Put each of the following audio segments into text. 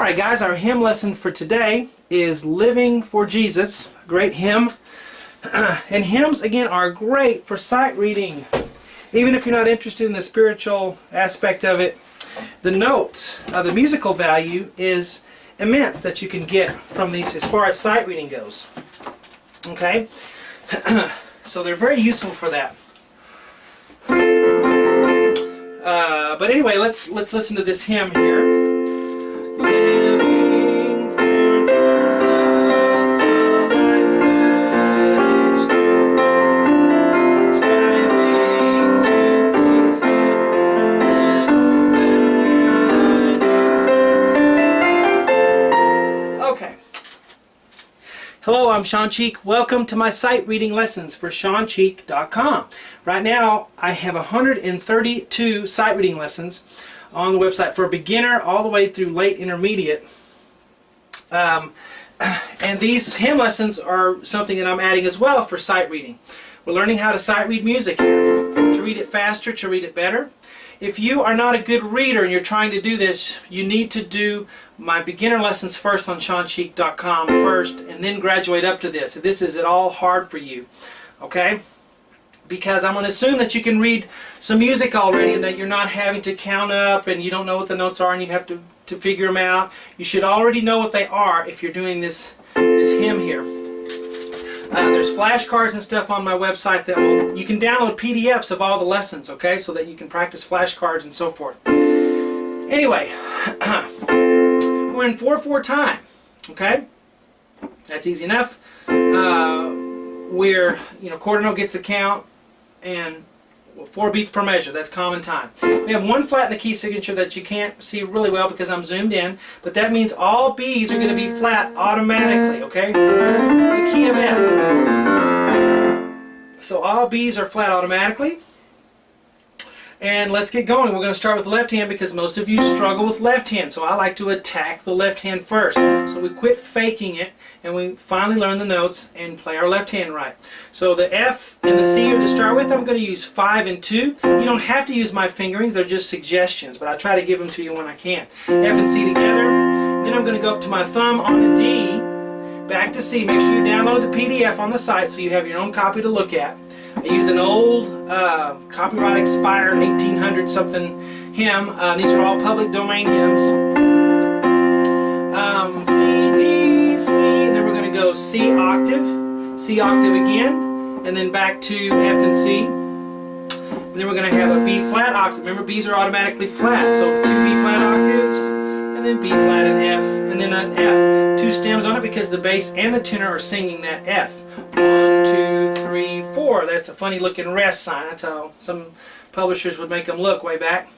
Alright guys, our hymn lesson for today is Living for Jesus, a great hymn. And hymns, again, are great for sight reading. Even if you're not interested in the spiritual aspect of it, the notes, the musical value is immense that you can get from these as far as sight reading goes. Okay? So they're very useful for that. But anyway, let's listen to this hymn here. Living for Jesus, a life that is true, striving to please Him in all that I do. Okay. Hello, I'm Shawn Cheek. Welcome to my sight reading lessons for ShawnCheek.com. Right now, I have 132 sight reading lessons on the website for a beginner all the way through late intermediate. And these hymn lessons are something that I'm adding as well for sight reading. We're learning how to sight read music here, to read it faster, to read it better. If you are not a good reader and you're trying to do this, you need to do my beginner lessons first on ShawnCheek.com first, and then graduate up to this. If this is at all hard for you, okay? Because I'm going to assume that you can read some music already and that you're not having to count up and you don't know what the notes are and you have to figure them out. You should already know what they are if you're doing this hymn here. There's flashcards and stuff on my website that you can download PDFs of all the lessons, okay, so that you can practice flashcards and so forth. Anyway, we're in 4/4 time, okay? That's easy enough. Where, quarter note gets the count, and 4 beats per measure. That's common time. We have one flat in the key signature that you can't see really well because I'm zoomed in, but that means all B's are going to be flat automatically, okay? The key of F. So all B's are flat automatically. And let's get going. We're going to start with the left hand because most of you struggle with left hand. So I like to attack the left hand first. So we quit faking it and we finally learn the notes and play our left hand right. So the F and the C are to start with. I'm going to use 5 and 2. You don't have to use my fingerings. They're just suggestions, but I try to give them to you when I can. F and C together. Then I'm going to go up to my thumb on the D, back to C. Make sure you download the PDF on the site so you have your own copy to look at. I used an old copyright expired 1800 something hymn. These are all public domain hymns. C, D, C, and then we're going to go C octave again, and then back to F and C. And then we're going to have a B flat octave. Remember, B's are automatically flat, so 2 B flat octaves, and then B flat and F, and then an F. 2 stems on it because the bass and the tenor are singing that F. 1, 2, 3, 4. That's a funny looking rest sign. That's how some publishers would make them look way back.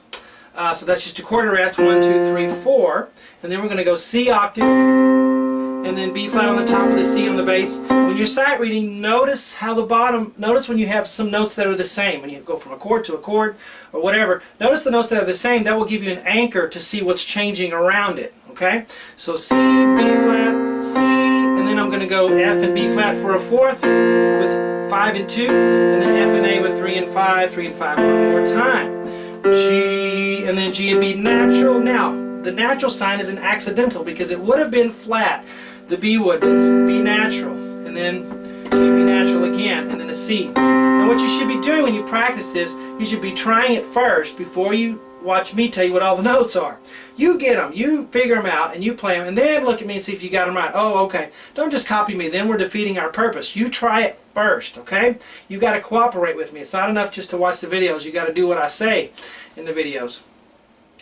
So that's just a quarter rest. 1, 2, 3, 4. And then we're going to go C octave. And then B flat on the top with the C on the bass. When you're sight reading, notice how the bottom, notice when you have some notes that are the same. When you go from a chord to a chord or whatever, notice the notes that are the same. That will give you an anchor to see what's changing around it. Okay? So C, B flat, C, and then I'm going to go F and B flat for a fourth with 5 and 2, and then F and A with 3 and 5, 3 and 5 one more time. G, and then G and B natural. Now, the natural sign is an accidental because it would have been flat. The B would, but it's B natural, and then G, B natural again, and then a C. And what you should be doing when you practice this, you should be trying it first before you watch me tell you what all the notes are. You get them, you figure them out, and you play them, and then look at me and see if you got them right. Oh, okay. Don't just copy me, then we're defeating our purpose. You try it first, okay? You've got to cooperate with me. It's not enough just to watch the videos. You've got to do what I say in the videos.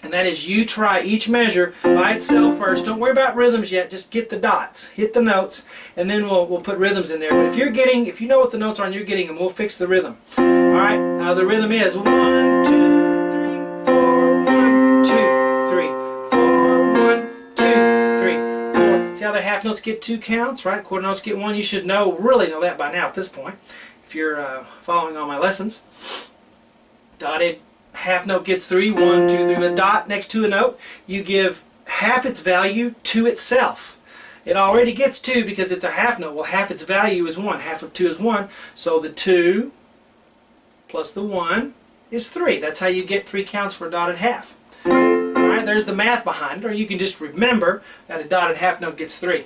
And that is you try each measure by itself first. Don't worry about rhythms yet. Just get the dots, hit the notes, and then we'll put rhythms in there. But if you know what the notes are and you're getting them, we'll fix the rhythm. All right. Now the rhythm is 1, 2, 3, 4. 1, 2, 3, 4. 1, 2, 3, 4. See how the half notes get 2 counts, right? Quarter notes get 1. You should really know that by now at this point, if you're following all my lessons. Dotted half note gets 3, 1, 2, 3. A dot next to a note, you give half its value to itself. It already gets 2 because it's a half note. Well, half its value is 1. Half of 2 is 1. So the 2 plus the 1 is 3. That's how you get 3 counts for a dotted half. Alright, there, there's the math behind it, or you can just remember that a dotted half note gets 3.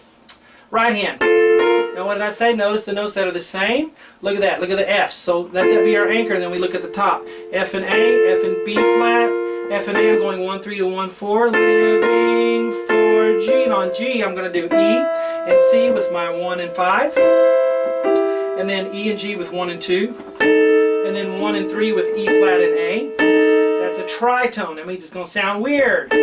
Right hand. Now what did I say? Notice the notes that are the same. Look at that. Look at the F's. So let that be our anchor, and then we look at the top. F and A, F and B flat, F and A, I'm going 1-3 to 1-4, living for G. And on G, I'm going to do E and C with my 1 and 5. And then E and G with 1 and 2. And then 1 and 3 with E flat and A. That's a tritone. That means it's going to sound weird. But if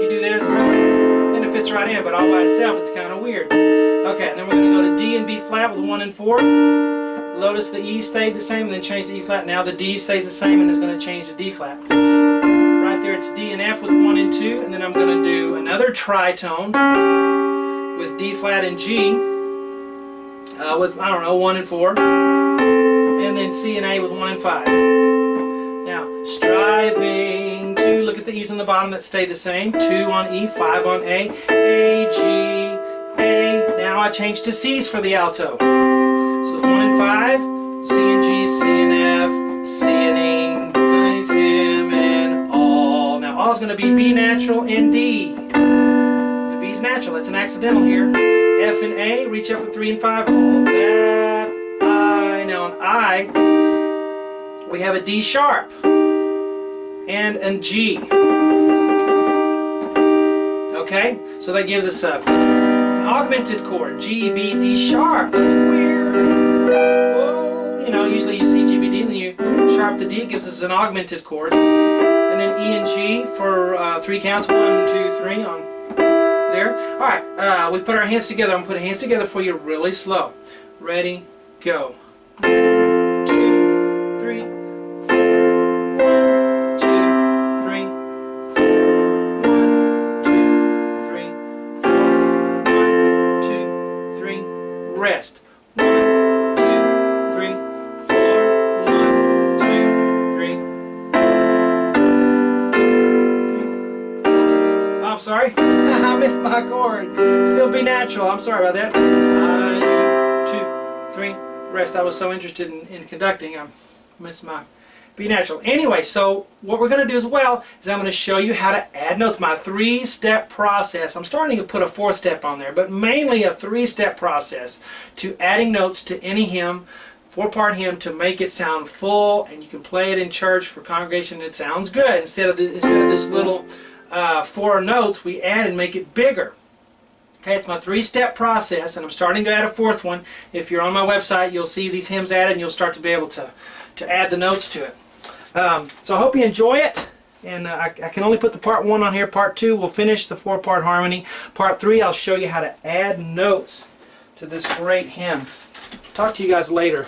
you do this, then it fits right in. But all by itself, it's kind of weird. Okay, and then we're going to go to D and B flat with 1 and 4. Notice the E stayed the same and then change to E flat. Now the D stays the same and is going to change to D flat. Right there it's D and F with 1 and 2. And then I'm going to do another tritone with D flat and G with, I don't know, 1 and 4. And then C and A with 1 and 5. Now, striving to, look at the E's on the bottom that stay the same. 2 on E, 5 on A, G, A. Now I change to C's for the alto. So 1 and 5, C and G, C and F, C and E, nice, him, and all. Now all is going to be B natural and D. The B's natural, that's an accidental here. F and A, reach up with 3 and 5, all that, I. Now on I, we have a D sharp and a G. Okay, so that gives us an augmented chord, G, B, D sharp. That's weird. Well, you know, usually you see G, B, D, and then you sharp the D, it gives us an augmented chord. And then E and G for 3 counts, 1, 2, 3 on there. Alright, we put our hands together. I'm going to put hands together for you really slow. Ready, go. 2, 3, 4. 1, 2, 3, 4. 1, 2, 3, 4. 1, 2, 3. Rest. 1, 2, 3, 4. 1, 2, 3. Oh, I'm sorry. I missed my chord. Still B natural. I'm sorry about that. 1, 2, 3. Rest. I was so interested in conducting, I missed my B natural. Anyway, so what we're going to do as well is I'm going to show you how to add notes. My 3-step process. I'm starting to put a 4th step on there, but mainly a 3-step process to adding notes to any hymn, 4-part hymn, to make it sound full, and you can play it in church for congregation and it sounds good. Instead of this little 4 notes, we add and make it bigger. Okay, it's my 3-step process, and I'm starting to add a 4th one. If you're on my website, you'll see these hymns added, and you'll start to be able to add the notes to it. So I hope you enjoy it, and I can only put the part 1 on here. Part 2 will finish the 4-part harmony. Part 3, I'll show you how to add notes to this great hymn. Talk to you guys later.